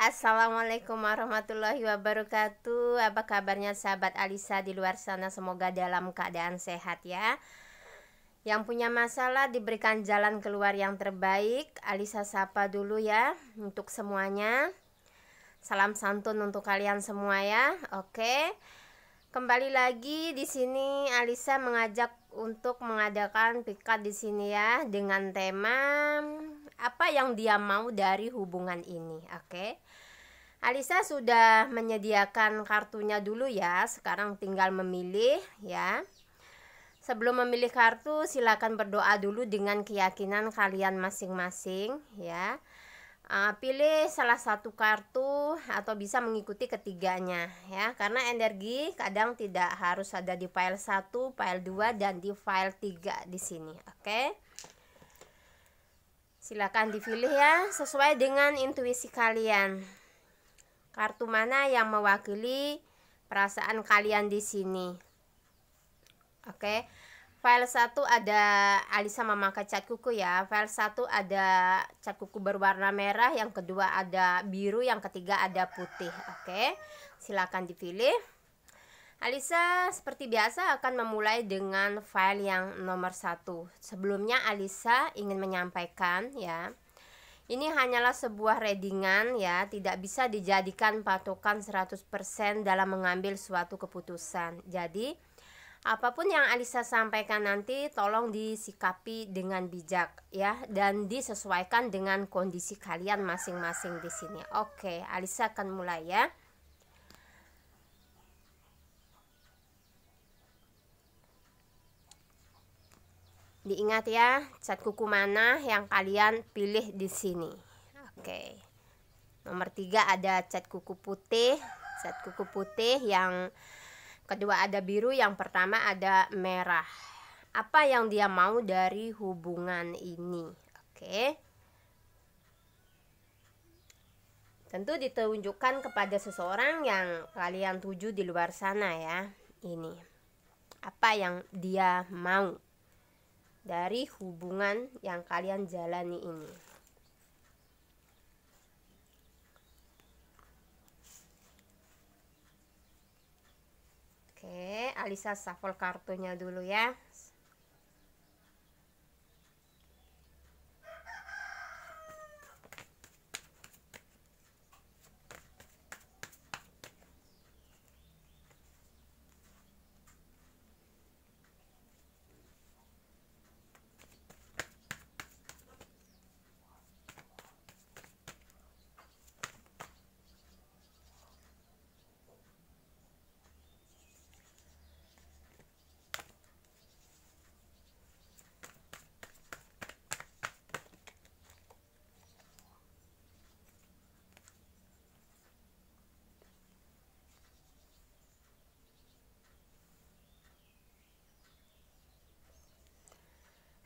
Assalamualaikum warahmatullahi wabarakatuh. Apa kabarnya sahabat Alisa di luar sana? Semoga dalam keadaan sehat ya. Yang punya masalah diberikan jalan keluar yang terbaik. Alisa sapa dulu ya untuk semuanya. Salam santun untuk kalian semua ya. Oke. Kembali lagi di sini Alisa mengajak untuk mengadakan pikat di sini ya dengan tema apa yang dia mau dari hubungan ini. Oke. Alisa sudah menyediakan kartunya dulu ya. Sekarang tinggal memilih ya. Sebelum memilih kartu, silakan berdoa dulu dengan keyakinan kalian masing-masing ya. Pilih salah satu kartu atau bisa mengikuti ketiganya ya, karena energi kadang tidak harus ada di file 1, file 2 dan di file 3 di sini. Oke. Silakan dipilih ya sesuai dengan intuisi kalian. Kartu mana yang mewakili perasaan kalian di sini? Oke. File 1 ada Alisa memakai cat kuku ya. File 1 ada cat kuku berwarna merah, yang kedua ada biru, yang ketiga ada putih. Oke. Silakan dipilih. Alisa seperti biasa akan memulai dengan file yang nomor 1. Sebelumnya Alisa ingin menyampaikan ya, ini hanyalah sebuah readingan ya, tidak bisa dijadikan patokan 100% dalam mengambil suatu keputusan. Jadi apapun yang Alisa sampaikan nanti tolong disikapi dengan bijak ya, dan disesuaikan dengan kondisi kalian masing-masing di sini. Oke, Alisa akan mulai ya. Diingat ya, cat kuku mana yang kalian pilih di sini. Oke. Nomor 3 ada cat kuku putih. Cat kuku putih, yang kedua ada biru, yang pertama ada merah. Apa yang dia mau dari hubungan ini? Oke. Tentu ditunjukkan kepada seseorang yang kalian tuju di luar sana ya. Ini apa yang dia mau dari hubungan yang kalian jalani ini. Oke, Alisa shuffle kartunya dulu ya.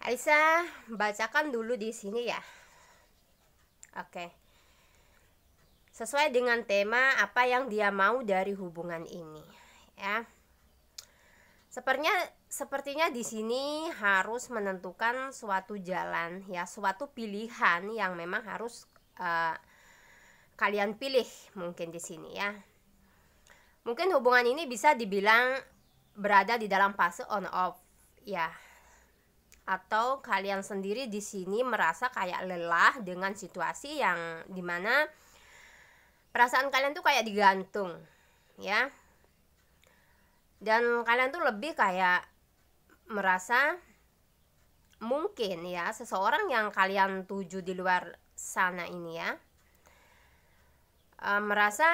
Alisa bacakan dulu di sini ya. Oke. Sesuai dengan tema apa yang dia mau dari hubungan ini ya. Sepertinya di sini harus menentukan suatu jalan ya, suatu pilihan yang memang harus kalian pilih mungkin di sini ya. Mungkin hubungan ini bisa dibilang berada di dalam fase on off ya. Atau kalian sendiri di sini merasa kayak lelah dengan situasi yang dimana perasaan kalian tuh kayak digantung ya, dan kalian tuh lebih kayak merasa mungkin ya seseorang yang kalian tuju di luar sana ini ya, merasa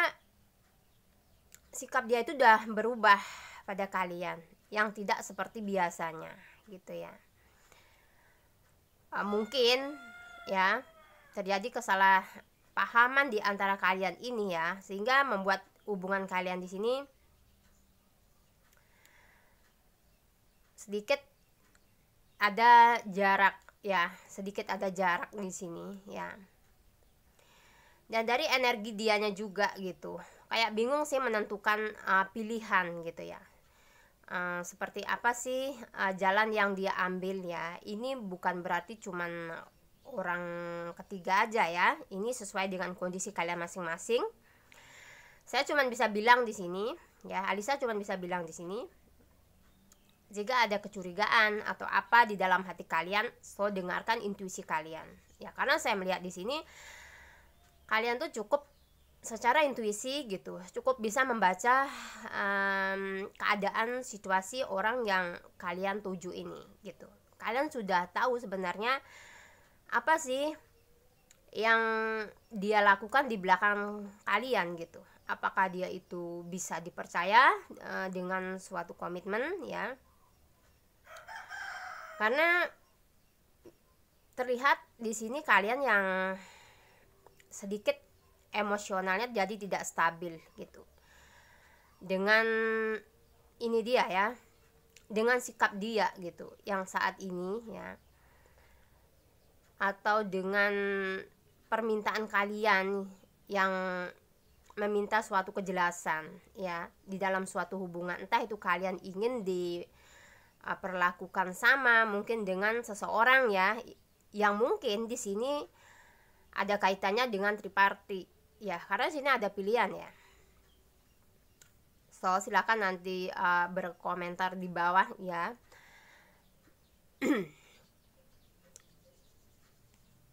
sikap dia itu udah berubah pada kalian yang tidak seperti biasanya gitu ya. Mungkin ya terjadi kesalahpahaman di antara kalian ini ya, sehingga membuat hubungan kalian di sini sedikit ada jarak ya, sedikit ada jarak di sini ya. Dan dari energi dianya juga gitu, kayak bingung sih menentukan pilihan gitu ya. Seperti apa sih jalan yang dia ambil ya. Ini bukan berarti cuman orang ketiga aja ya. Ini sesuai dengan kondisi kalian masing-masing. Saya cuma bisa bilang di sini ya, Alisa cuma bisa bilang di sini, jika ada kecurigaan atau apa di dalam hati kalian, so dengarkan intuisi kalian. Ya, karena saya melihat di sini kalian tuh cukup secara intuisi gitu, cukup bisa membaca keadaan situasi orang yang kalian tuju ini gitu. Kalian sudah tahu sebenarnya apa sih yang dia lakukan di belakang kalian gitu. Apakah dia itu bisa dipercaya dengan suatu komitmen ya. Karena terlihat di sini kalian yang sedikit emosionalnya jadi tidak stabil gitu. Dengan ini dia ya, dengan sikap dia gitu yang saat ini ya, atau dengan permintaan kalian yang meminta suatu kejelasan ya di dalam suatu hubungan, entah itu kalian ingin diperlakukan sama mungkin dengan seseorang ya, yang mungkin di sini ada kaitannya dengan triparty ya, karena sini ada pilihan ya. So silakan nanti berkomentar di bawah ya.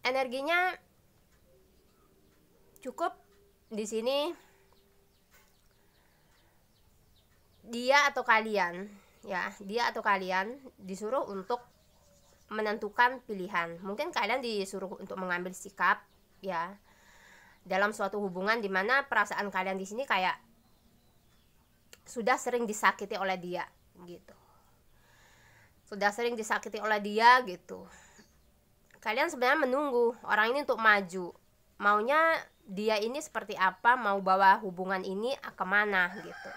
Energinya cukup di sini dia atau kalian disuruh untuk menentukan pilihan. Mungkin kalian disuruh untuk mengambil sikap ya dalam suatu hubungan di mana perasaan kalian di sini kayak sudah sering disakiti oleh dia gitu. Sudah sering disakiti oleh dia gitu. Kalian sebenarnya menunggu orang ini untuk maju. Maunya dia ini seperti apa, mau bawa hubungan ini kemana gitu.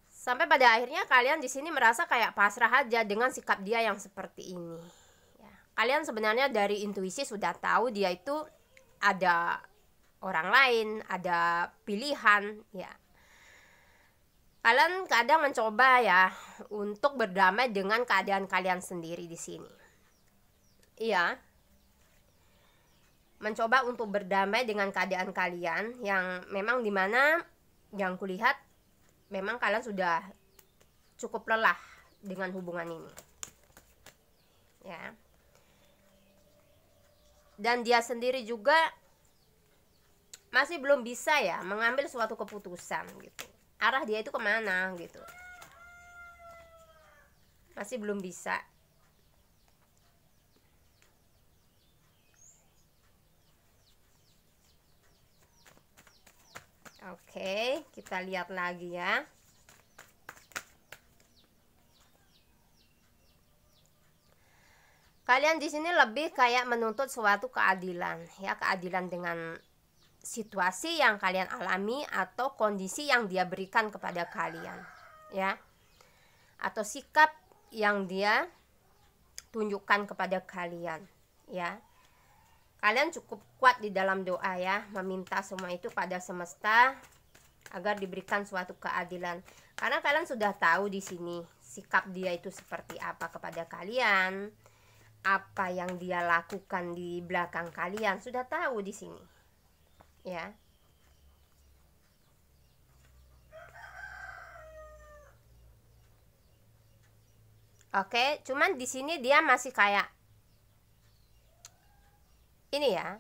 Sampai pada akhirnya kalian di sini merasa kayak pasrah aja dengan sikap dia yang seperti ini. Ya. Kalian sebenarnya dari intuisi sudah tahu dia itu ada orang lain, ada pilihan ya. Kalian kadang mencoba ya untuk berdamai dengan keadaan kalian sendiri di sini. Iya, mencoba untuk berdamai dengan keadaan kalian yang memang dimana yang kulihat memang kalian sudah cukup lelah dengan hubungan ini ya. Dan dia sendiri juga masih belum bisa ya mengambil suatu keputusan gitu, arah dia itu kemana gitu, masih belum bisa. Oke, kita lihat lagi ya. Kalian di sini lebih kayak menuntut suatu keadilan, ya, keadilan dengan situasi yang kalian alami atau kondisi yang dia berikan kepada kalian, ya. Atau sikap yang dia tunjukkan kepada kalian, ya. Kalian cukup kuat di dalam doa ya, meminta semua itu pada semesta agar diberikan suatu keadilan. Karena kalian sudah tahu di sini sikap dia itu seperti apa kepada kalian, apa yang dia lakukan di belakang kalian, sudah tahu di sini. Ya. Oke, cuman di sini dia masih kayak ini ya,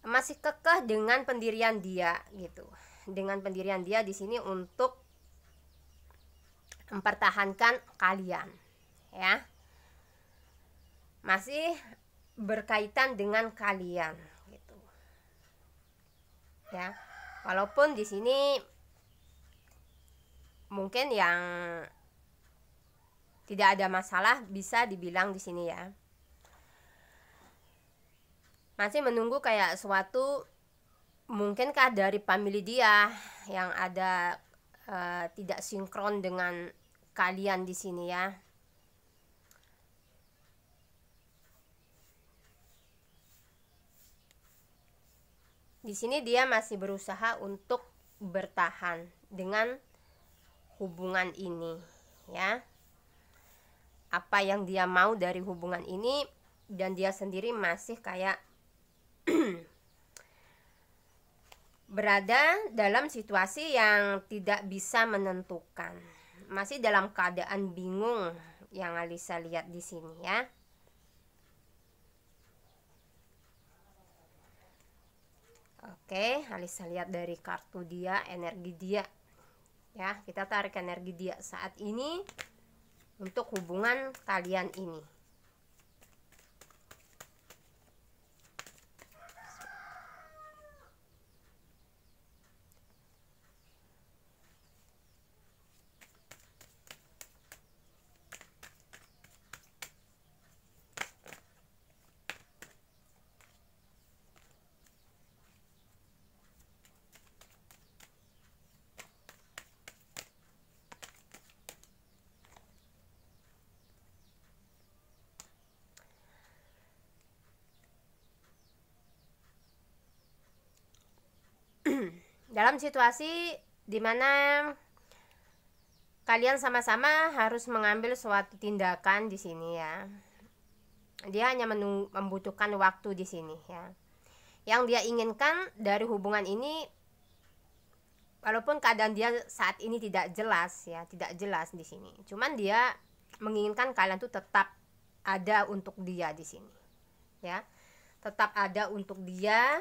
masih kekeh dengan pendirian dia gitu, dengan pendirian dia di sini untuk mempertahankan kalian ya, masih berkaitan dengan kalian gitu ya. Walaupun di sini mungkin yang tidak ada masalah bisa dibilang di sini ya, masih menunggu kayak suatu mungkinkah dari family dia yang ada tidak sinkron dengan kalian di sini ya. Di sini dia masih berusaha untuk bertahan dengan hubungan ini ya. Apa yang dia mau dari hubungan ini dan dia sendiri masih kayak berada dalam situasi yang tidak bisa menentukan, masih dalam keadaan bingung yang Alisa lihat di sini ya. Oke, Alisa lihat dari kartu dia, energi dia ya. Kita tarik energi dia saat ini untuk hubungan kalian ini. Dalam situasi dimana kalian sama-sama harus mengambil suatu tindakan di sini ya. Dia hanya membutuhkan waktu di sini ya. Yang dia inginkan dari hubungan ini, walaupun keadaan dia saat ini tidak jelas ya, tidak jelas di sini. Cuman dia menginginkan kalian tuh tetap ada untuk dia di sini ya. Tetap ada untuk dia.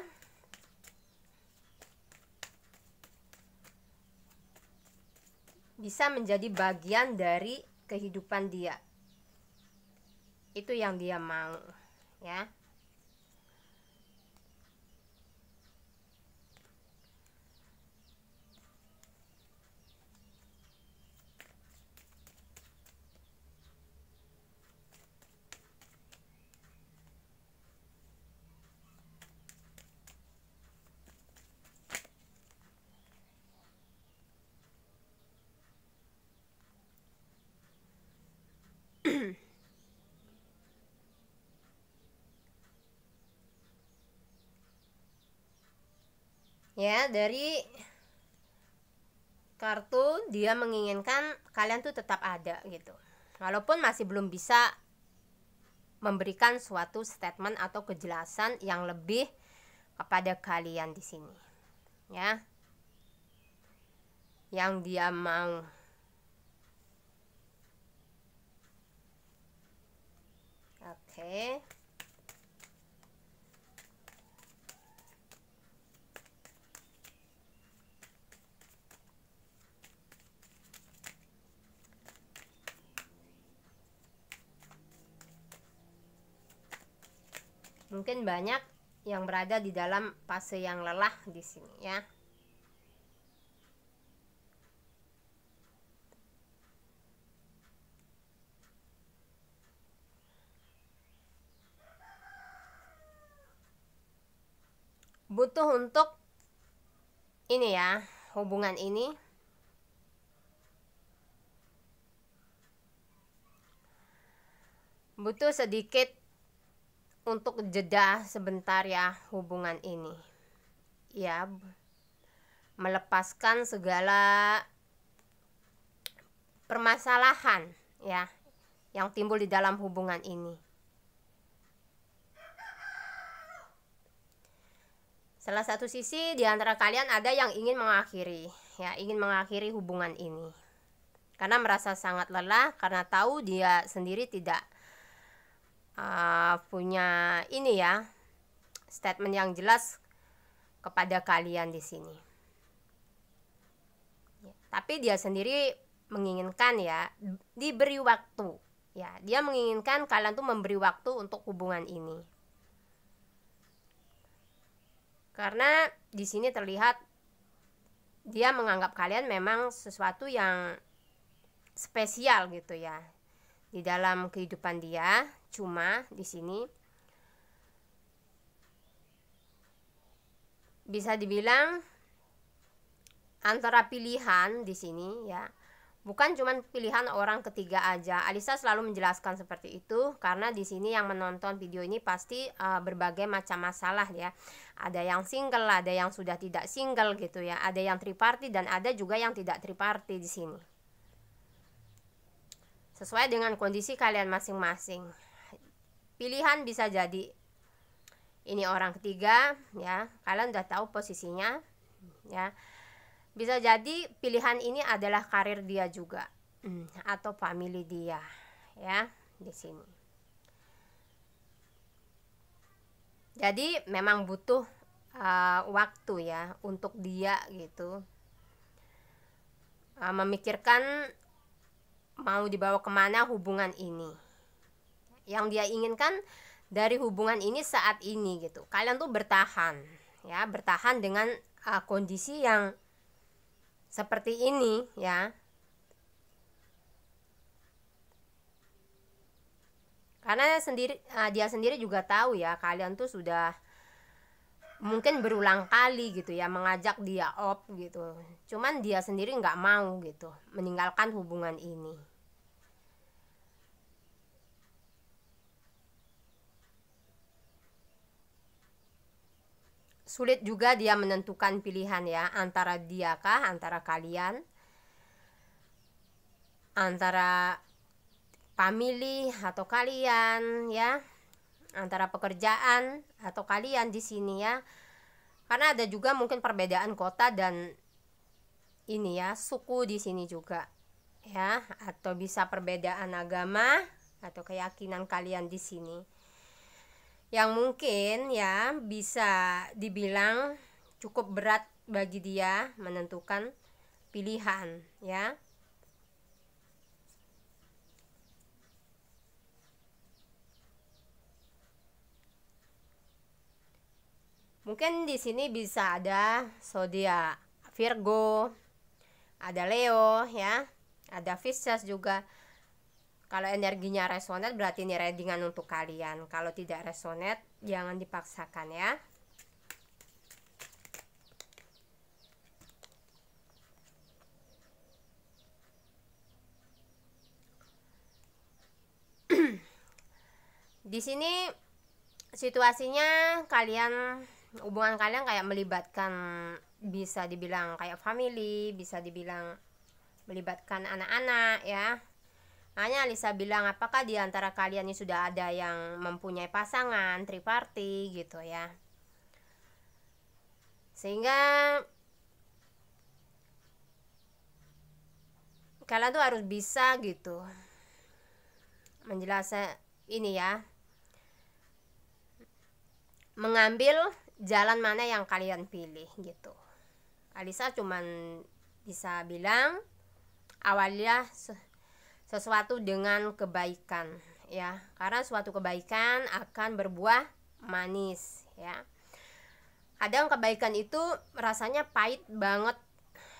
Bisa menjadi bagian dari kehidupan dia. Itu yang dia mau ya. Ya, dari kartu dia menginginkan kalian tuh tetap ada gitu. Walaupun masih belum bisa memberikan suatu statement atau kejelasan yang lebih kepada kalian di sini. Ya. Yang dia mau. Oke. Mungkin banyak yang berada di dalam fase yang lelah di sini ya. Butuh untuk ini ya, hubungan ini butuh sedikit untuk jeda sebentar ya hubungan ini ya, melepaskan segala permasalahan ya yang timbul di dalam hubungan ini. Salah satu sisi di antara kalian ada yang ingin mengakhiri ya, ingin mengakhiri hubungan ini karena merasa sangat lelah, karena tahu dia sendiri tidak punya ini ya, statement yang jelas kepada kalian di sini. Ya, tapi dia sendiri menginginkan ya diberi waktu. Ya, dia menginginkan kalian tuh memberi waktu untuk hubungan ini. Karena di sini terlihat dia menganggap kalian memang sesuatu yang spesial gitu ya di dalam kehidupan dia. Cuma di sini bisa dibilang antara pilihan di sini ya, bukan cuma pilihan orang ketiga aja. Alisa selalu menjelaskan seperti itu karena di sini yang menonton video ini pasti berbagai macam masalah ya. Ada yang single, ada yang sudah tidak single gitu ya, ada yang triparty dan ada juga yang tidak triparty di sini. Sesuai dengan kondisi kalian masing-masing. pilihan bisa jadi ini orang ketiga ya, kalian udah tahu posisinya ya. Bisa jadi pilihan ini adalah karir dia juga, atau family dia ya di sini. Jadi memang butuh waktu ya untuk dia gitu memikirkan mau dibawa kemana hubungan ini. Yang dia inginkan dari hubungan ini saat ini gitu, kalian tuh bertahan ya, bertahan dengan kondisi yang seperti ini ya. Karena dia sendiri juga tahu ya, kalian tuh sudah mungkin berulang kali gitu ya mengajak dia off gitu, cuman dia sendiri nggak mau gitu meninggalkan hubungan ini. Sulit juga dia menentukan pilihan ya, antara dia kah, antara kalian, antara family atau kalian ya, antara pekerjaan atau kalian di sini ya. Karena ada juga mungkin perbedaan kota dan ini ya, suku di sini juga ya, atau bisa perbedaan agama atau keyakinan kalian di sini. Yang mungkin ya bisa dibilang cukup berat bagi dia menentukan pilihan ya. Mungkin di sini bisa ada zodiak Virgo, ada Leo ya, ada Pisces juga. Kalau energinya resonate berarti ini readingan untuk kalian. Kalau tidak resonate jangan dipaksakan ya. Di sini situasinya hubungan kalian kayak melibatkan, bisa dibilang kayak family, bisa dibilang melibatkan anak-anak ya. Hanya Alisa bilang, apakah di antara kalian ini sudah ada yang mempunyai pasangan triparty gitu ya, sehingga kalian tuh harus bisa gitu menjelaskan ini ya, mengambil jalan mana yang kalian pilih gitu. Alisa cuman bisa bilang awalnya sesuatu dengan kebaikan ya, karena suatu kebaikan akan berbuah manis ya. Kadang kebaikan itu rasanya pahit banget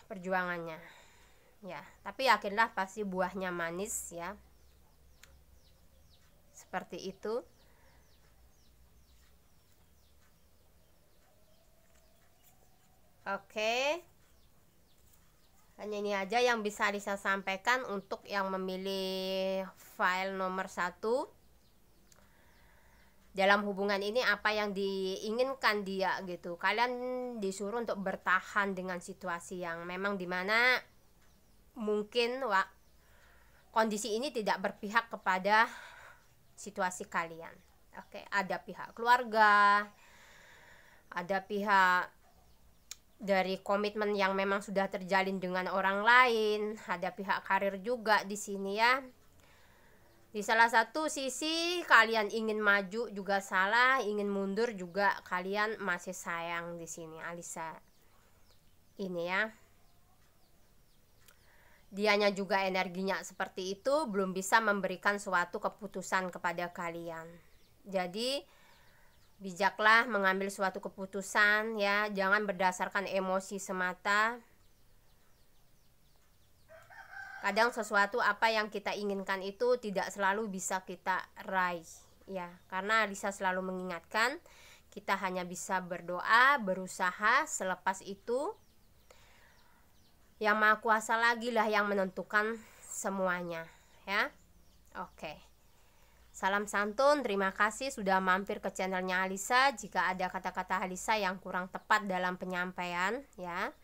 perjuangannya ya, tapi yakinlah pasti buahnya manis ya, seperti itu. Oke, hanya ini aja yang bisa Alisa sampaikan untuk yang memilih file nomor 1. Dalam hubungan ini apa yang diinginkan dia gitu. Kalian disuruh untuk bertahan dengan situasi yang memang dimana mungkin kondisi ini tidak berpihak kepada situasi kalian. Oke, ada pihak keluarga, ada pihak dari komitmen yang memang sudah terjalin dengan orang lain, ada pihak karir juga di sini ya. Di salah satu sisi kalian ingin maju juga salah, ingin mundur juga kalian masih sayang di sini Alisa. Ini ya. Dianya juga energinya seperti itu, belum bisa memberikan suatu keputusan kepada kalian. Jadi bijaklah mengambil suatu keputusan ya, jangan berdasarkan emosi semata. Kadang sesuatu apa yang kita inginkan itu tidak selalu bisa kita raih ya, karena Alisa selalu mengingatkan kita hanya bisa berdoa, berusaha, selepas itu yang Maha Kuasa lagi lah yang menentukan semuanya ya. Oke. Salam santun, terima kasih sudah mampir ke channelnya Alisa. Jika ada kata-kata Alisa yang kurang tepat dalam penyampaian ya,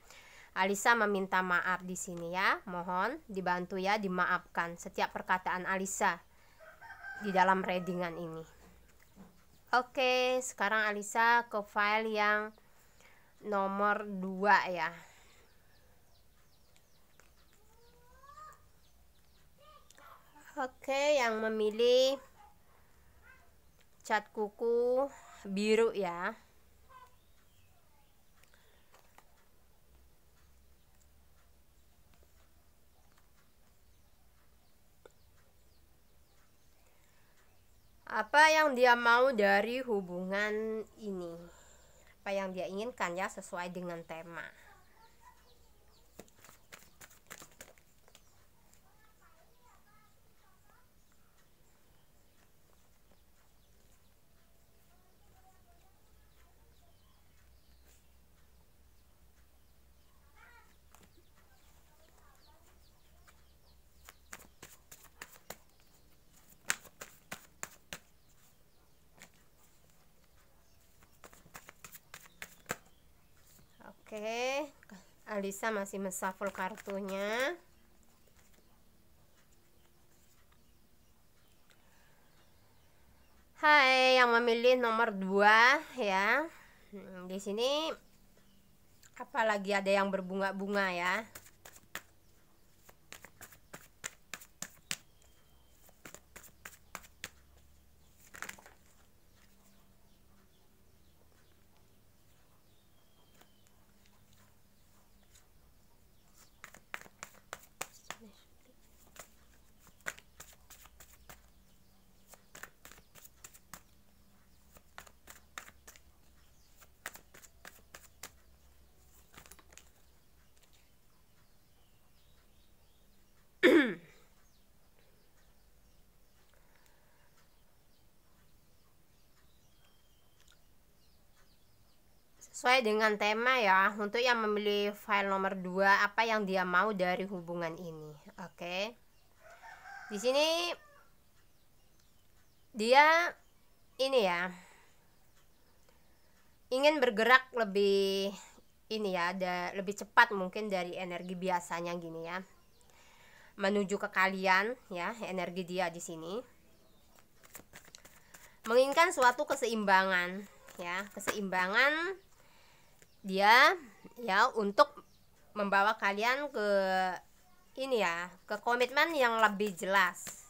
Alisa meminta maaf di sini ya. Mohon dibantu ya, dimaafkan setiap perkataan Alisa di dalam readingan ini. Oke, sekarang Alisa ke file yang nomor 2 ya. Oke, yang memilih cat kuku biru ya. Apa yang dia mau dari hubungan ini? Apa yang dia inginkan ya, sesuai dengan tema. Oke, Alisa masih menshuffle kartunya. Hai, yang memilih nomor 2 ya. Di sini apalagi ada yang berbunga-bunga ya. Sesuai dengan tema ya. Untuk yang memilih file nomor 2, apa yang dia mau dari hubungan ini. Oke. Di sini dia ini ya, ingin bergerak lebih ini ya, lebih cepat mungkin dari energi biasanya gini ya. Menuju ke kalian ya, energi dia di sini. Menginginkan suatu keseimbangan ya, keseimbangan dia ya, untuk membawa kalian ke ini ya, ke komitmen yang lebih jelas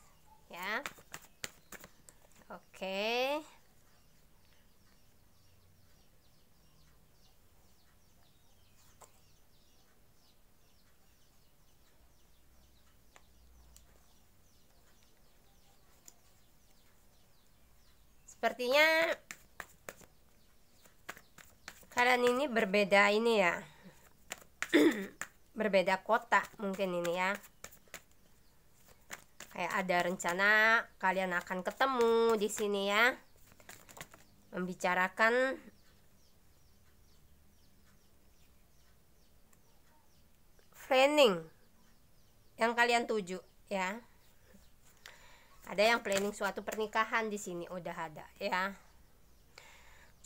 ya. Oke. Sepertinya kalian ini berbeda ini ya. Berbeda kota mungkin ini ya. Kayak ada rencana kalian akan ketemu di sini ya. Membicarakan planning yang kalian tuju ya. Ada yang planning suatu pernikahan di sini udah ada ya.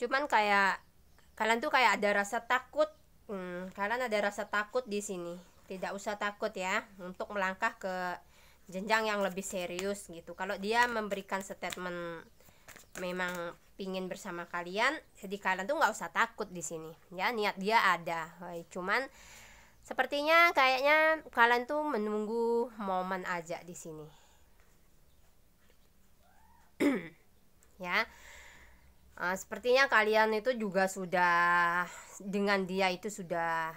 Cuman kayak kalian tuh kayak ada rasa takut. Kalian ada rasa takut di sini. Tidak usah takut ya untuk melangkah ke jenjang yang lebih serius gitu. Kalau dia memberikan statement memang pingin bersama kalian, jadi kalian tuh nggak usah takut di sini ya. Niat dia ada. Cuman sepertinya kayaknya kalian tuh menunggu momen aja di sini. Ya. Sepertinya kalian itu juga sudah dengan dia itu sudah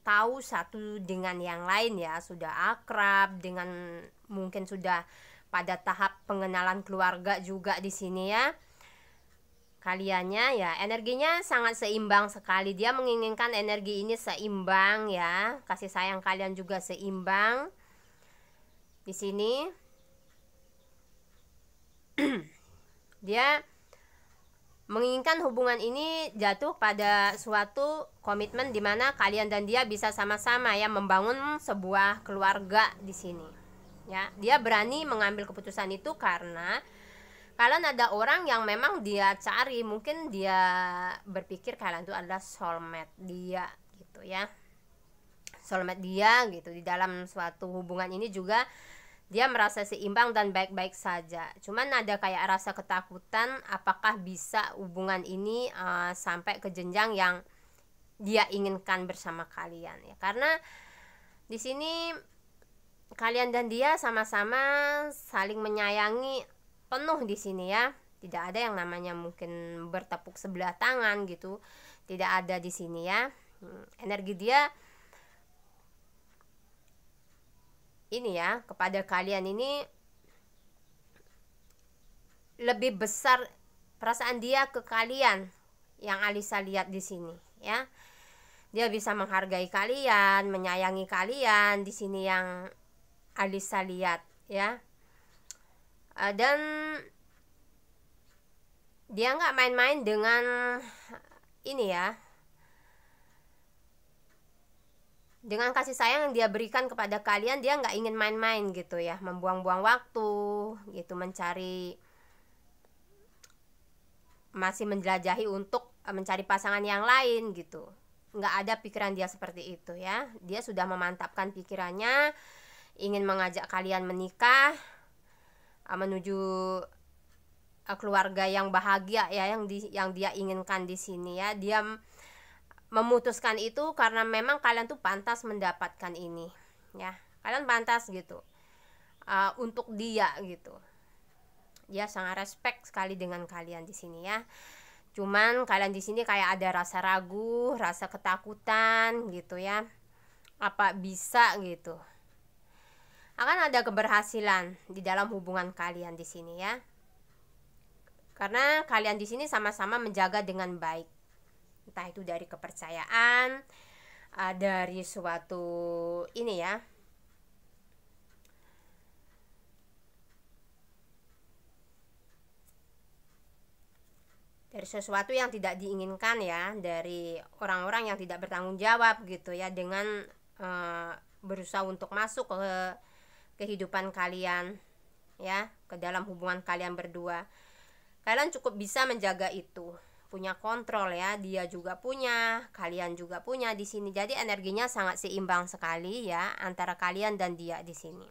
tahu satu dengan yang lain ya, sudah akrab, dengan mungkin sudah pada tahap pengenalan keluarga juga di sini ya. Kaliannya ya energinya sangat seimbang sekali. Dia menginginkan energi ini seimbang ya, kasih sayang kalian juga seimbang di sini. Dia menginginkan hubungan ini jatuh pada suatu komitmen di mana kalian dan dia bisa sama-sama ya membangun sebuah keluarga di sini. Ya, dia berani mengambil keputusan itu karena kalian ada orang yang memang dia cari, mungkin dia berpikir kalian itu adalah soulmate dia gitu ya. Soulmate dia gitu. Di dalam suatu hubungan ini juga dia merasa seimbang dan baik-baik saja. Cuman ada kayak rasa ketakutan apakah bisa hubungan ini sampai ke jenjang yang dia inginkan bersama kalian ya. Karena di sini kalian dan dia sama-sama saling menyayangi penuh di sini ya. Tidak ada yang namanya mungkin bertepuk sebelah tangan gitu. Tidak ada di sini ya. Energi dia ini ya, kepada kalian ini lebih besar perasaan dia ke kalian yang Alisa lihat di sini ya. Dia bisa menghargai kalian, menyayangi kalian di sini yang Alisa lihat ya. Dan dia nggak main-main dengan ini ya, dengan kasih sayang yang dia berikan kepada kalian. Dia nggak ingin main-main gitu ya, membuang-buang waktu gitu, mencari, masih menjelajahi untuk mencari pasangan yang lain gitu. Nggak ada pikiran dia seperti itu ya. Dia sudah memantapkan pikirannya, ingin mengajak kalian menikah, menuju keluarga yang bahagia ya, yang dia inginkan di sini ya. Dia memutuskan itu karena memang kalian tuh pantas mendapatkan ini ya. Kalian pantas gitu untuk dia gitu. Dia sangat respect sekali dengan kalian di sini ya. Cuman kalian di sini kayak ada rasa ragu, rasa ketakutan gitu ya. Apa bisa gitu. Akan ada keberhasilan di dalam hubungan kalian di sini ya. Karena kalian di sini sama-sama menjaga dengan baik. Entah itu dari kepercayaan, dari suatu ini ya, dari sesuatu yang tidak diinginkan ya, dari orang-orang yang tidak bertanggung jawab gitu ya, dengan berusaha untuk masuk ke kehidupan kalian ya, ke dalam hubungan kalian berdua. Kalian cukup bisa menjaga itu, punya kontrol ya. Dia juga punya, kalian juga punya di sini. Jadi energinya sangat seimbang sekali ya antara kalian dan dia di sini.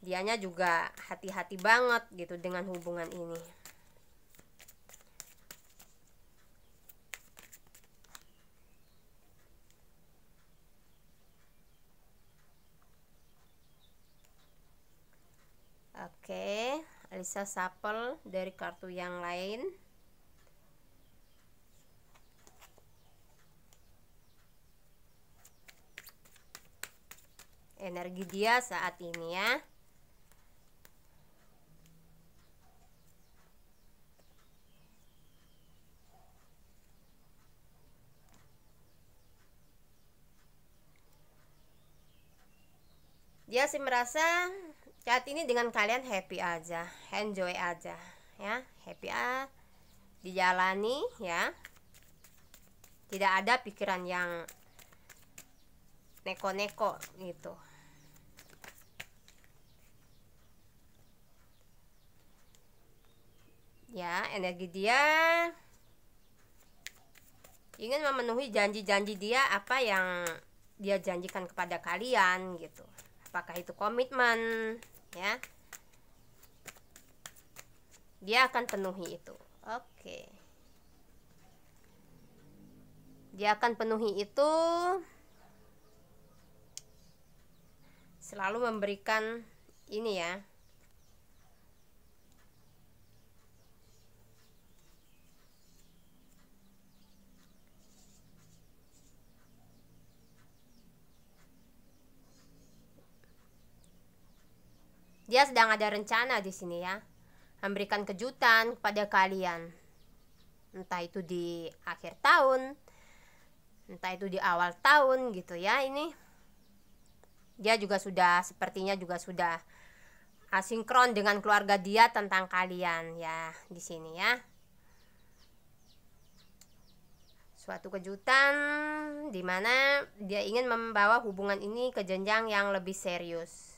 Dianya juga hati-hati banget gitu dengan hubungan ini. Oke, Alisa shuffle dari kartu yang lain. Energi dia saat ini ya. Dia sih merasa saat ini dengan kalian happy aja, enjoy aja ya, happy dijalani ya. Tidak ada pikiran yang neko-neko gitu. Ya, energi dia ingin memenuhi janji-janji dia, apa yang dia janjikan kepada kalian gitu. Apakah itu komitmen ya, dia akan penuhi itu. Oke, dia akan penuhi itu, selalu memberikan ini ya, dia sedang ada rencana di sini ya, memberikan kejutan kepada kalian. Entah itu di akhir tahun, entah itu di awal tahun gitu ya. Ini dia juga sudah, sepertinya juga sudah asinkron dengan keluarga dia tentang kalian ya di sini ya. Suatu kejutan dimana dia ingin membawa hubungan ini ke jenjang yang lebih serius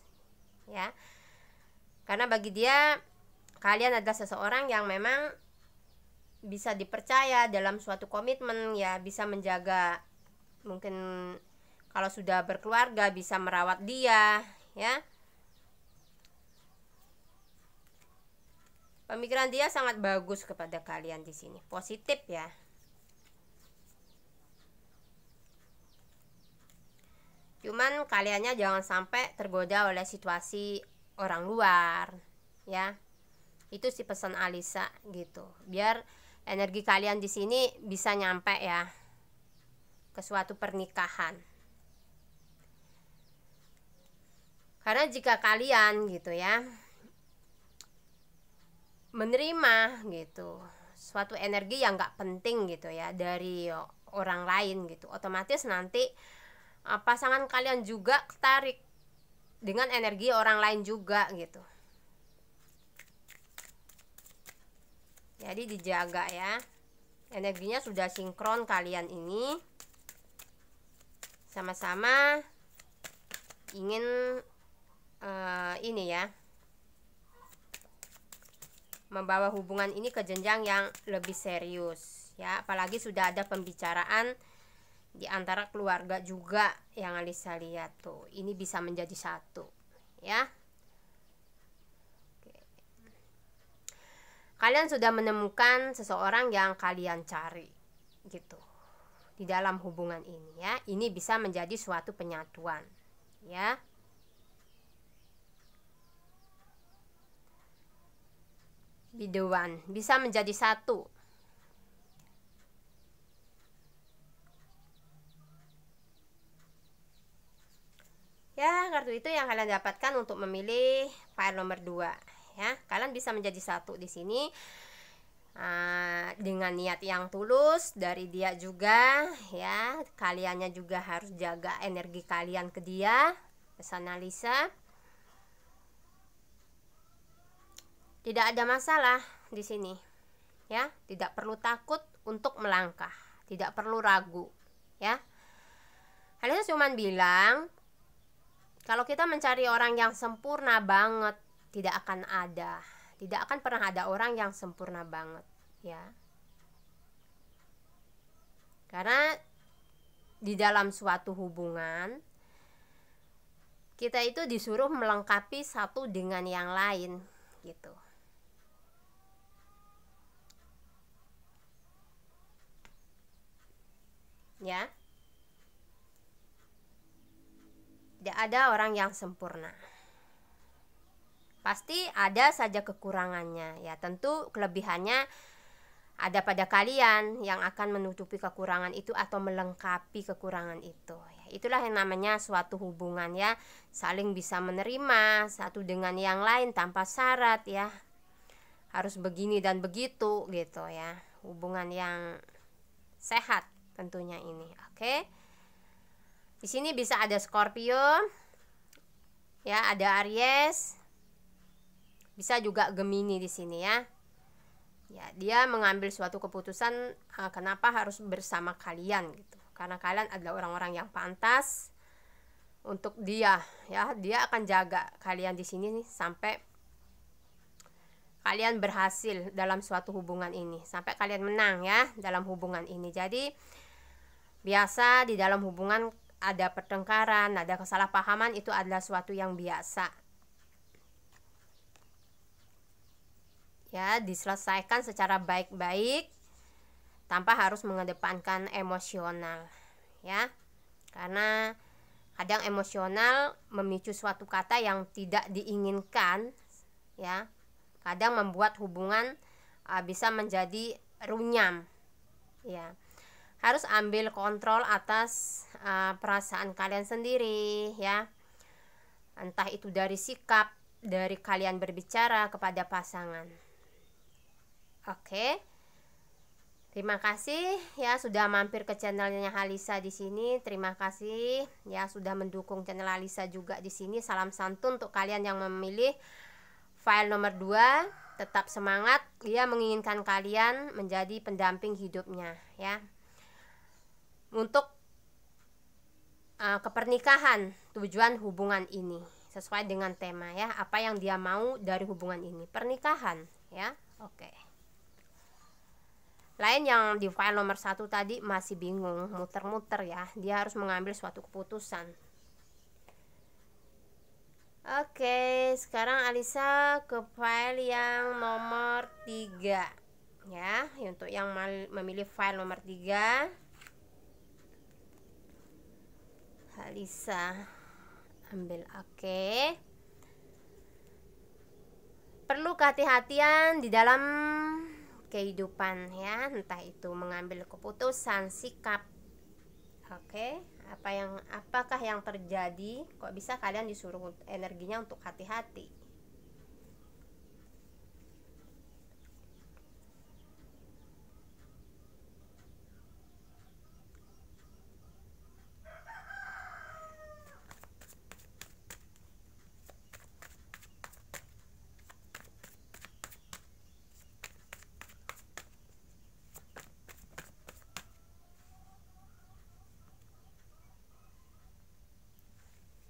ya. Karena bagi dia kalian adalah seseorang yang memang bisa dipercaya dalam suatu komitmen ya, bisa menjaga, mungkin kalau sudah berkeluarga bisa merawat dia ya, Pemikiran dia sangat bagus kepada kalian di sini, positif ya. Cuman kaliannya jangan sampai tergoda oleh situasi orang luar, ya. Itu sih pesan Alisa gitu. Biar energi kalian di sini bisa nyampe ya ke suatu pernikahan. Karena jika kalian gitu ya menerima gitu suatu energi yang gak penting gitu ya dari orang lain gitu, otomatis nanti pasangan kalian juga tertarik dengan energi orang lain juga gitu. Jadi dijaga ya, energinya sudah sinkron, kalian ini sama-sama ingin ini ya, membawa hubungan ini ke jenjang yang lebih serius ya. Apalagi sudah ada pembicaraan di antara keluarga juga yang Alisa lihat tuh. Ini bisa menjadi satu ya. Oke. Kalian sudah menemukan seseorang yang kalian cari gitu di dalam hubungan ini ya. Ini bisa menjadi suatu penyatuan ya. Biduan bisa menjadi satu. Ya, kartu itu yang kalian dapatkan untuk memilih file nomor 2 ya. Kalian bisa menjadi satu di sini dengan niat yang tulus dari dia juga ya. Kaliannya juga harus jaga energi kalian ke dia. Pesan Alisa. Tidak ada masalah di sini ya, tidak perlu takut untuk melangkah, tidak perlu ragu ya. Alisa cuma bilang kalau kita mencari orang yang sempurna banget, tidak akan pernah ada orang yang sempurna banget ya. Karena di dalam suatu hubungan kita itu disuruh melengkapi satu dengan yang lain gitu. Ya, tidak ada orang yang sempurna, pasti ada saja kekurangannya ya. Tentu kelebihannya ada pada kalian yang akan menutupi kekurangan itu atau melengkapi kekurangan itu ya. Itulah yang namanya suatu hubungan ya, saling bisa menerima satu dengan yang lain tanpa syarat ya, harus begini dan begitu gitu ya. Hubungan yang sehat tentunya ini. Oke. Di sini bisa ada Scorpio ya, ada Aries, bisa juga Gemini di sini ya. Ya, dia mengambil suatu keputusan kenapa harus bersama kalian gitu. Karena kalian adalah orang-orang yang pantas untuk dia ya. Dia akan jaga kalian di sini nih sampai kalian berhasil dalam suatu hubungan ini, sampai kalian menang ya dalam hubungan ini. Jadi biasa di dalam hubungan ada pertengkaran, ada kesalahpahaman, itu adalah suatu yang biasa ya, diselesaikan secara baik-baik tanpa harus mengedepankan emosional ya. Karena kadang emosional memicu suatu kata yang tidak diinginkan ya, kadang membuat hubungan bisa menjadi runyam ya. Harus ambil kontrol atas perasaan kalian sendiri ya. Entah itu dari sikap, dari kalian berbicara kepada pasangan. Oke. Terima kasih ya sudah mampir ke channelnya Alisa di sini. Terima kasih ya sudah mendukung channel Alisa juga di sini. Salam santun untuk kalian yang memilih file nomor 2. Tetap semangat. Dia menginginkan kalian menjadi pendamping hidupnya ya. Untuk kepernikahan, tujuan hubungan ini sesuai dengan tema ya, apa yang dia mau dari hubungan ini, pernikahan ya. Oke. Lain yang di file nomor 1 tadi masih bingung, muter-muter ya, dia harus mengambil suatu keputusan. Oke, sekarang Alisa ke file yang nomor 3 ya. Untuk yang memilih file nomor 3, Alisa ambil oke. Perlu kehati-hatian di dalam kehidupan ya, entah itu mengambil keputusan, sikap. Oke, apakah yang terjadi? Kok bisa kalian disuruh energinya untuk hati-hati?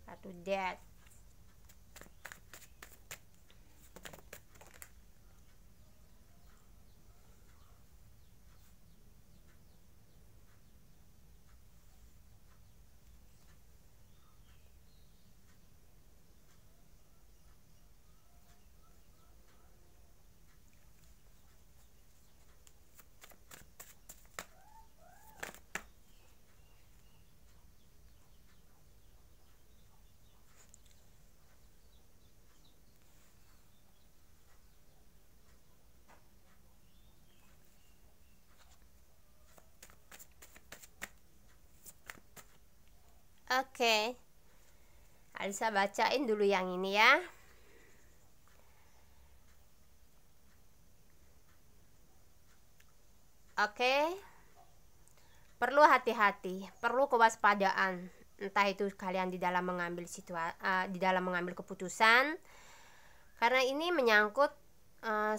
Kartu Death. Oke, Alisa bacain dulu yang ini ya. Oke, perlu hati-hati, perlu kewaspadaan. Entah itu kalian di dalam mengambil keputusan, karena ini menyangkut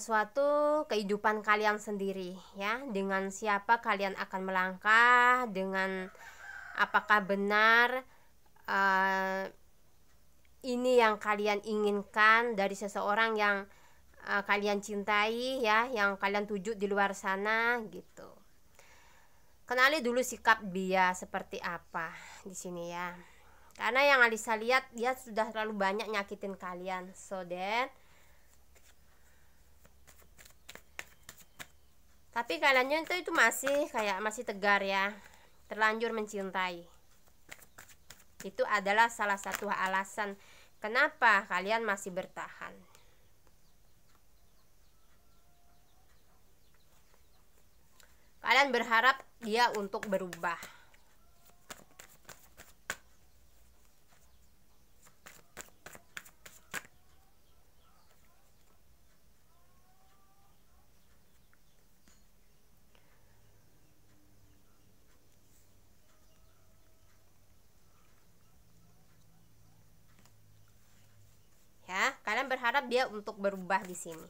suatu kehidupan kalian sendiri ya. Dengan siapa kalian akan melangkah, dengan apakah benar ini yang kalian inginkan dari seseorang yang kalian cintai ya, yang kalian tuju di luar sana gitu. Kenali dulu sikap dia seperti apa di sini ya. Karena yang Alisa lihat, dia sudah terlalu banyak nyakitin kalian. So that tapi kalian itu masih masih tegar ya, terlanjur mencintai. Itu adalah salah satu alasan kenapa kalian masih bertahan. Kalian berharap dia untuk berubah. Ya, kalian berharap dia untuk berubah di sini.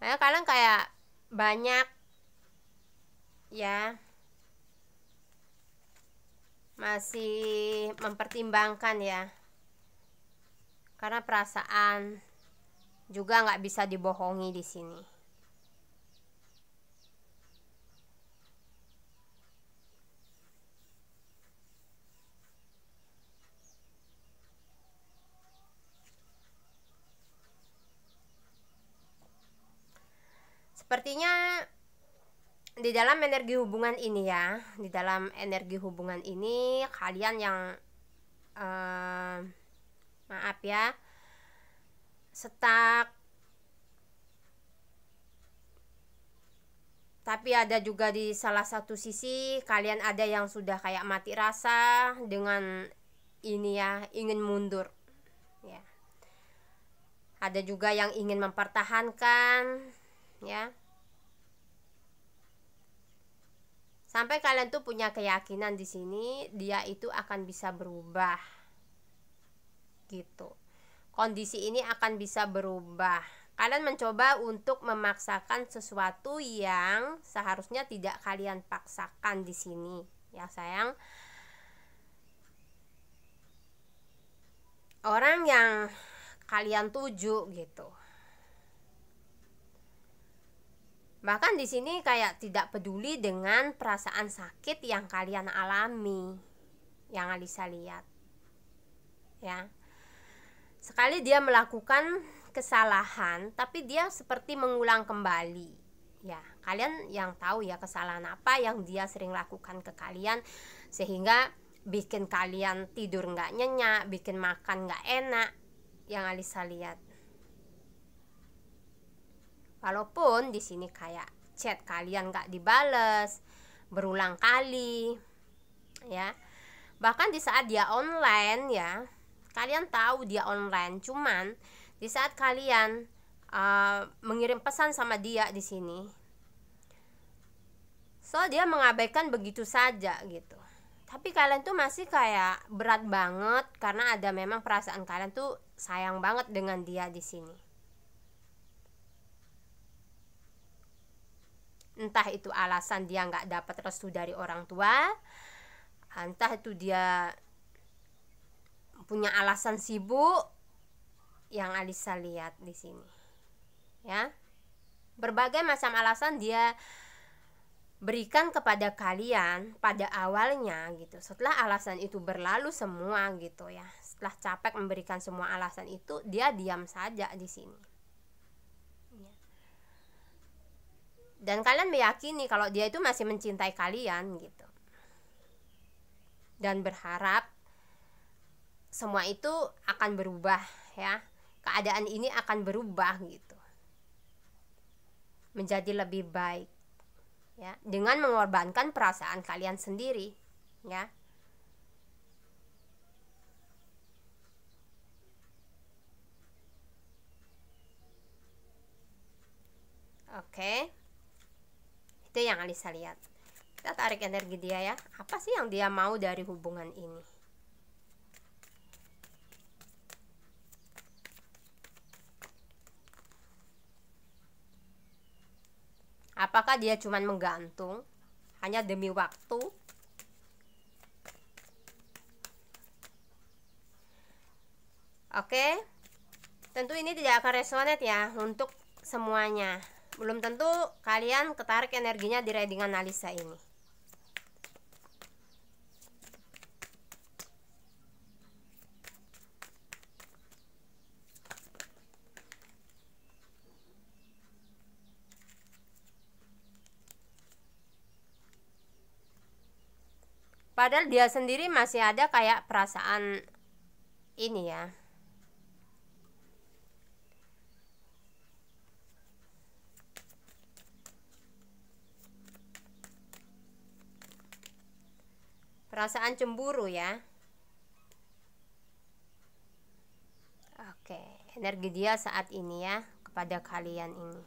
Nah, kalian kayak banyak ya, masih mempertimbangkan ya, karena perasaan juga nggak bisa dibohongi di sini. Sepertinya di dalam energi hubungan ini ya, di dalam energi hubungan ini kalian yang maaf ya, stuck. Tapi ada juga di salah satu sisi kalian ada yang sudah kayak mati rasa dengan ini ya, ingin mundur ya. Ada juga yang ingin mempertahankan ya. Sampai kalian tuh punya keyakinan di sini dia itu akan bisa berubah. Gitu. Kondisi ini akan bisa berubah. Kalian mencoba untuk memaksakan sesuatu yang seharusnya tidak kalian paksakan di sini, ya sayang. Orang yang kalian tuju gitu Bahkan di sini kayak tidak peduli dengan perasaan sakit yang kalian alami, yang Alisa lihat. Ya. Sekali dia melakukan kesalahan, tapi dia seperti mengulang kembali. Ya, kalian yang tahu ya kesalahan apa yang dia sering lakukan ke kalian sehingga bikin kalian tidur nggak nyenyak, bikin makan nggak enak, yang Alisa lihat. Walaupun di sini kayak chat kalian nggak dibales berulang kali, ya. Bahkan di saat dia online ya, kalian tahu dia online, cuman di saat kalian mengirim pesan sama dia di sini, so dia mengabaikan begitu saja gitu. Tapi kalian tuh masih kayak berat banget karena ada memang perasaan kalian tuh sayang banget dengan dia di sini. Entah itu alasan dia nggak dapat restu dari orang tua, entah itu dia punya alasan sibuk, yang Alisa lihat di sini. Ya, berbagai macam alasan dia berikan kepada kalian pada awalnya gitu. Setelah alasan itu berlalu semua gitu ya, setelah capek memberikan semua alasan itu, dia diam saja di sini. Dan kalian meyakini kalau dia itu masih mencintai kalian gitu. Dan berharap semua itu akan berubah ya. Keadaan ini akan berubah gitu. Menjadi lebih baik. Ya, dengan mengorbankan perasaan kalian sendiri, ya. Oke. Itu yang Alisa lihat. Kita tarik energi dia ya. Apa sih yang dia mau dari hubungan ini? Apakah dia cuma menggantung hanya demi waktu? Oke. Tentu ini tidak akan resonate ya untuk semuanya. Belum tentu kalian ketarik energinya di readingan Alisa ini. Padahal dia sendiri masih ada kayak perasaan ini ya. Perasaan cemburu ya. Oke, energi dia saat ini ya kepada kalian ini.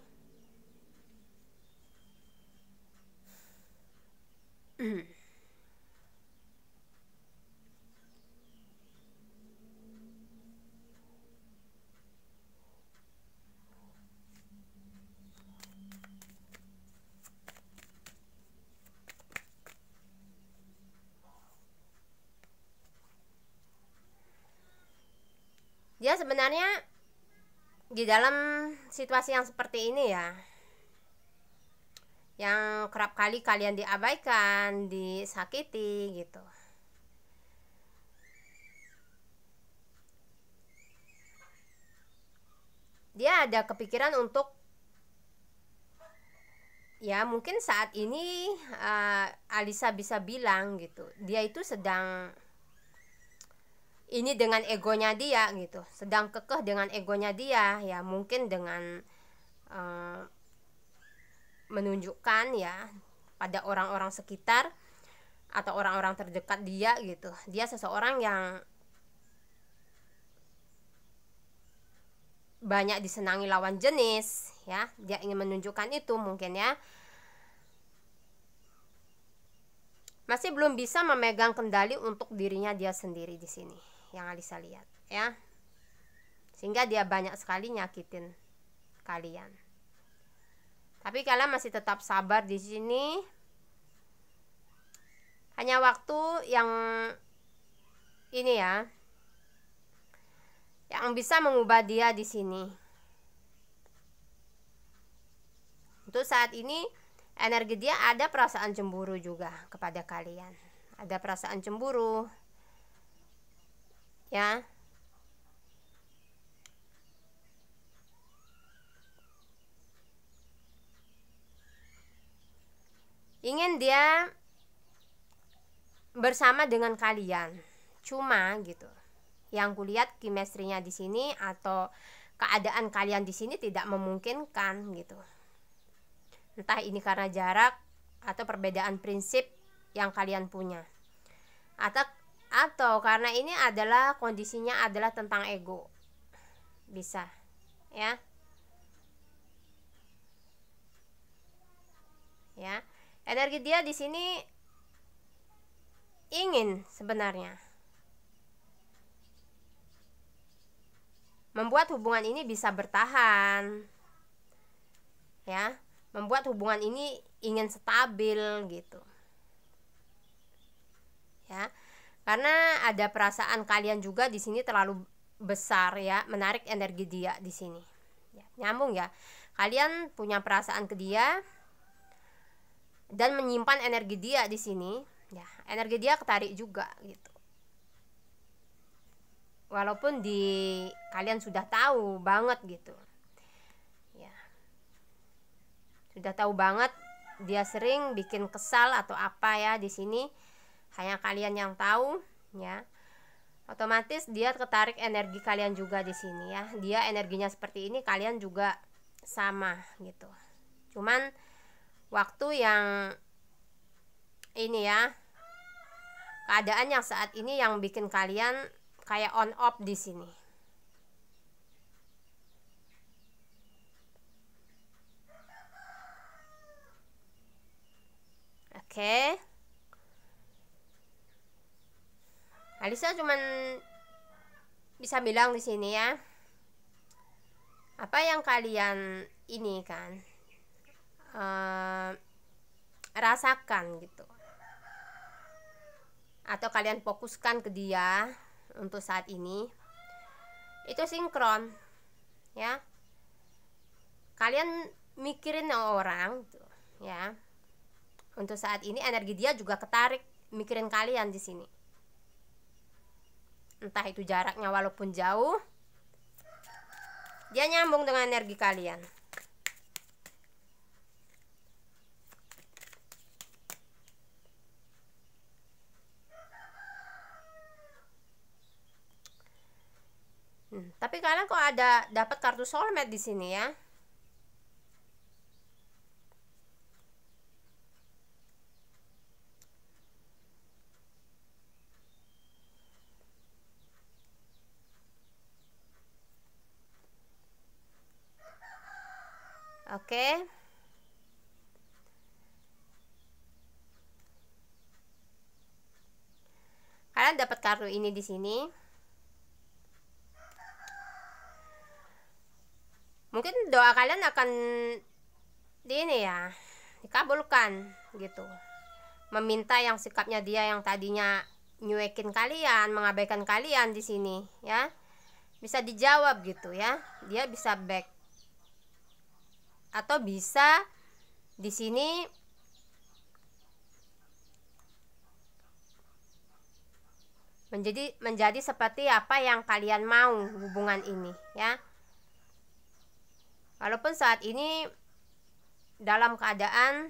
Dia sebenarnya di dalam situasi yang seperti ini ya, yang kerap kali kalian diabaikan, disakiti gitu. Dia ada kepikiran untuk ya mungkin saat ini Alisa bisa bilang gitu, dia itu sedang ini dengan egonya dia gitu, sedang kekeh dengan egonya dia ya, mungkin dengan menunjukkan ya pada orang-orang sekitar atau orang-orang terdekat dia gitu, dia seseorang yang banyak disenangi lawan jenis ya, dia ingin menunjukkan itu mungkin ya. Masih belum bisa memegang kendali untuk dirinya dia sendiri di sini, yang Alisa lihat ya. Sehingga dia banyak sekali nyakitin kalian. Tapi kalian masih tetap sabar di sini. Hanya waktu yang ini ya, yang bisa mengubah dia di sini. Untuk saat ini energi dia ada perasaan cemburu juga kepada kalian. Ada perasaan cemburu. Ya. Ingin dia bersama dengan kalian. Cuma gitu. Yang kulihat chemistry-nya di sini atau keadaan kalian di sini tidak memungkinkan gitu. Entah ini karena jarak atau perbedaan prinsip yang kalian punya. Atau karena ini adalah kondisinya adalah tentang ego. Bisa, ya. Ya. Energi dia di sini ingin sebenarnya membuat hubungan ini bisa bertahan. Ya, membuat hubungan ini ingin stabil gitu. Ya. Karena ada perasaan kalian juga di sini terlalu besar ya, menarik energi dia di sini. Ya, nyambung ya. Kalian punya perasaan ke dia dan menyimpan energi dia di sini. Ya, energi dia ketarik juga gitu. Walaupun kalian sudah tahu banget gitu. Ya. Sudah tahu banget dia sering bikin kesal atau apa ya di sini. Hanya kalian yang tahu, ya. Otomatis dia ketarik energi kalian juga di sini ya. Dia energinya seperti ini, kalian juga sama gitu. Cuman waktu yang ini ya, keadaan yang saat ini yang bikin kalian kayak on off di sini. Oke. Alisa cuman bisa bilang di sini ya, apa yang kalian ini kan rasakan gitu, atau kalian fokuskan ke dia untuk saat ini itu sinkron ya. Kalian mikirin orang gitu, ya. Untuk saat ini energi dia juga ketarik mikirin kalian di sini. Entah itu jaraknya walaupun jauh, dia nyambung dengan energi kalian. Tapi kalian kok ada dapat kartu soulmate di sini ya? Oke. Kalian dapat kartu ini di sini. Mungkin doa kalian akan dikabulkan gitu. Meminta yang sikapnya dia yang tadinya nyuekin kalian, mengabaikan kalian di sini ya. Bisa dijawab gitu ya. Dia bisa back. Atau bisa di sini menjadi seperti apa yang kalian mau hubungan ini ya. Walaupun saat ini dalam keadaan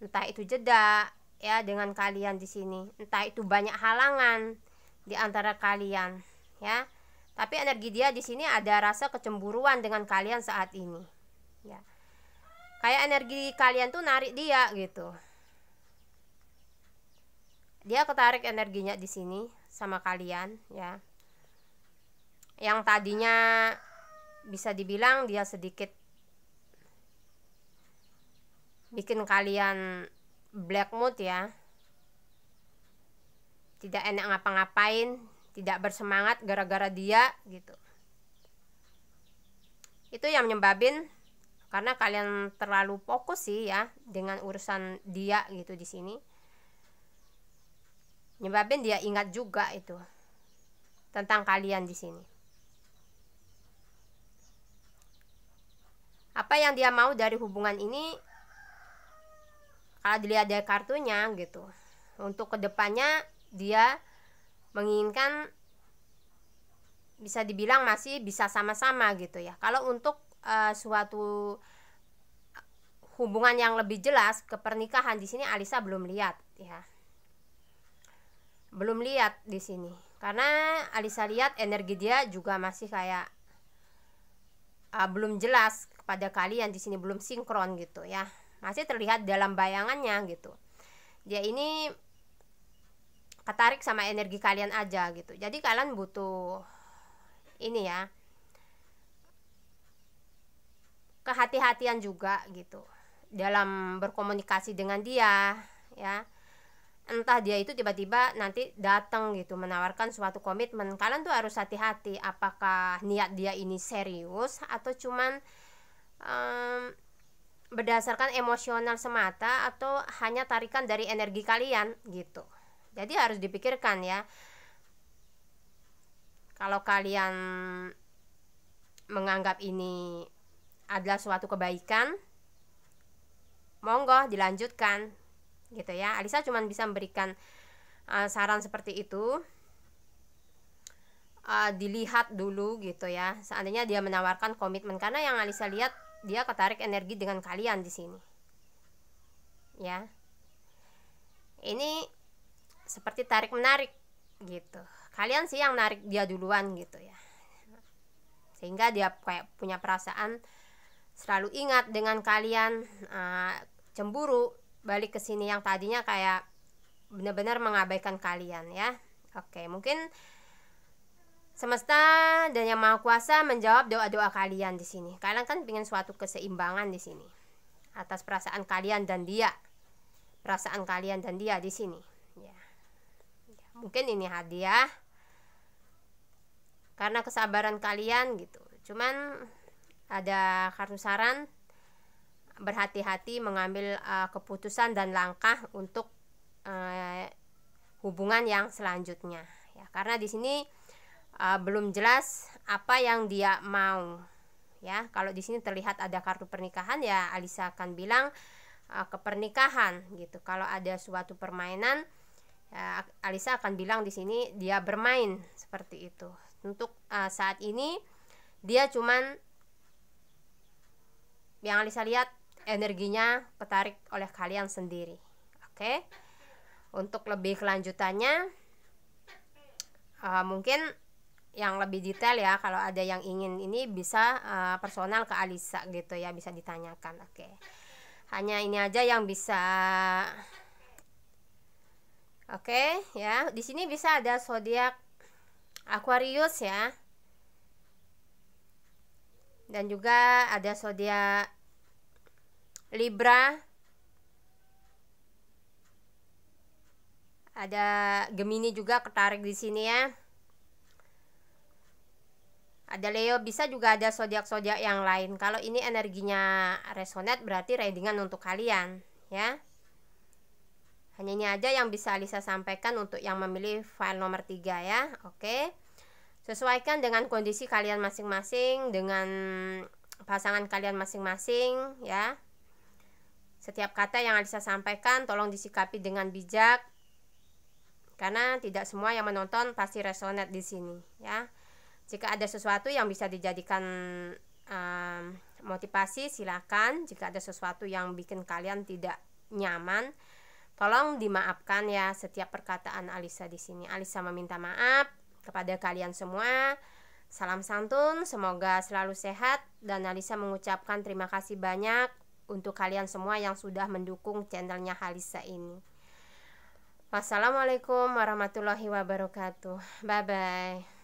entah itu jeda ya dengan kalian di sini, entah itu banyak halangan di antara kalian ya. Tapi energi dia di sini ada rasa kecemburuan dengan kalian saat ini. Ya. Kayak energi kalian tuh narik dia gitu. Dia ketarik energinya di sini sama kalian ya. Yang tadinya bisa dibilang dia sedikit bikin kalian black mood ya. Tidak enak ngapa-ngapain, tidak bersemangat gara-gara dia gitu. Itu yang menyebabin karena kalian terlalu fokus sih ya dengan urusan dia gitu di sini. Nyebabin dia ingat juga itu tentang kalian di sini. Apa yang dia mau dari hubungan ini, kalau dilihat dari kartunya gitu, untuk kedepannya dia menginginkan, bisa dibilang masih bisa sama-sama gitu ya. Kalau untuk suatu hubungan yang lebih jelas ke pernikahan, di sini Alisa belum lihat ya, belum lihat di sini, karena Alisa lihat energi dia juga masih kayak belum jelas kepada kalian di sini, belum sinkron gitu ya, masih terlihat dalam bayangannya gitu. Dia ini ketarik sama energi kalian aja gitu. Jadi kalian butuh ini ya, kehati-hatian juga gitu dalam berkomunikasi dengan dia ya. Entah dia itu tiba-tiba nanti datang gitu menawarkan suatu komitmen, kalian tuh harus hati-hati apakah niat dia ini serius atau cuman berdasarkan emosional semata, atau hanya tarikan dari energi kalian gitu. Jadi harus dipikirkan ya. Kalau kalian menganggap ini adalah suatu kebaikan, monggo dilanjutkan gitu ya. Alisa cuma bisa memberikan saran seperti itu. Dilihat dulu gitu ya, seandainya dia menawarkan komitmen, karena yang Alisa lihat dia ketarik energi dengan kalian di sini ya. Ini seperti tarik menarik gitu, kalian sih yang narik dia duluan gitu ya, sehingga dia kayak punya perasaan selalu ingat dengan kalian, cemburu balik ke sini, yang tadinya kayak benar-benar mengabaikan kalian ya. Oke, mungkin semesta dan Yang Maha Kuasa menjawab doa-doa kalian di sini. Kalian kan ingin suatu keseimbangan di sini atas perasaan kalian dan dia, perasaan kalian dan dia di sini ya. Mungkin ini hadiah karena kesabaran kalian gitu. Cuman ada kartu saran, berhati-hati mengambil keputusan dan langkah untuk hubungan yang selanjutnya ya, karena di sini belum jelas apa yang dia mau ya. Kalau di sini terlihat ada kartu pernikahan ya, Alisa akan bilang ke pernikahan gitu. Kalau ada suatu permainan ya, Alisa akan bilang di sini dia bermain seperti itu. Untuk saat ini dia cuman, yang Alisa lihat energinya ketarik oleh kalian sendiri. Oke. Untuk lebih kelanjutannya mungkin yang lebih detail ya, kalau ada yang ingin ini bisa personal ke Alisa gitu ya, bisa ditanyakan. Oke. Hanya ini aja yang bisa. Oke ya, di sini bisa ada zodiak Aquarius ya, dan juga ada zodiak Libra, ada Gemini juga ketarik di sini ya. Ada Leo, bisa juga ada zodiak-zodiak yang lain. Kalau ini energinya resonate berarti readingan untuk kalian ya. Hanya ini aja yang bisa Alisa sampaikan untuk yang memilih file nomor 3 ya. Oke. Sesuaikan dengan kondisi kalian masing-masing, dengan pasangan kalian masing-masing ya. Setiap kata yang Alisa sampaikan tolong disikapi dengan bijak, karena tidak semua yang menonton pasti resonate di sini ya. Jika ada sesuatu yang bisa dijadikan motivasi, silakan. Jika ada sesuatu yang bikin kalian tidak nyaman, tolong dimaafkan ya setiap perkataan Alisa di sini. Alisa meminta maaf kepada kalian semua. Salam santun, semoga selalu sehat, dan Alisa mengucapkan terima kasih banyak untuk kalian semua yang sudah mendukung channelnya Alisa ini. Wassalamualaikum warahmatullahi wabarakatuh. Bye bye.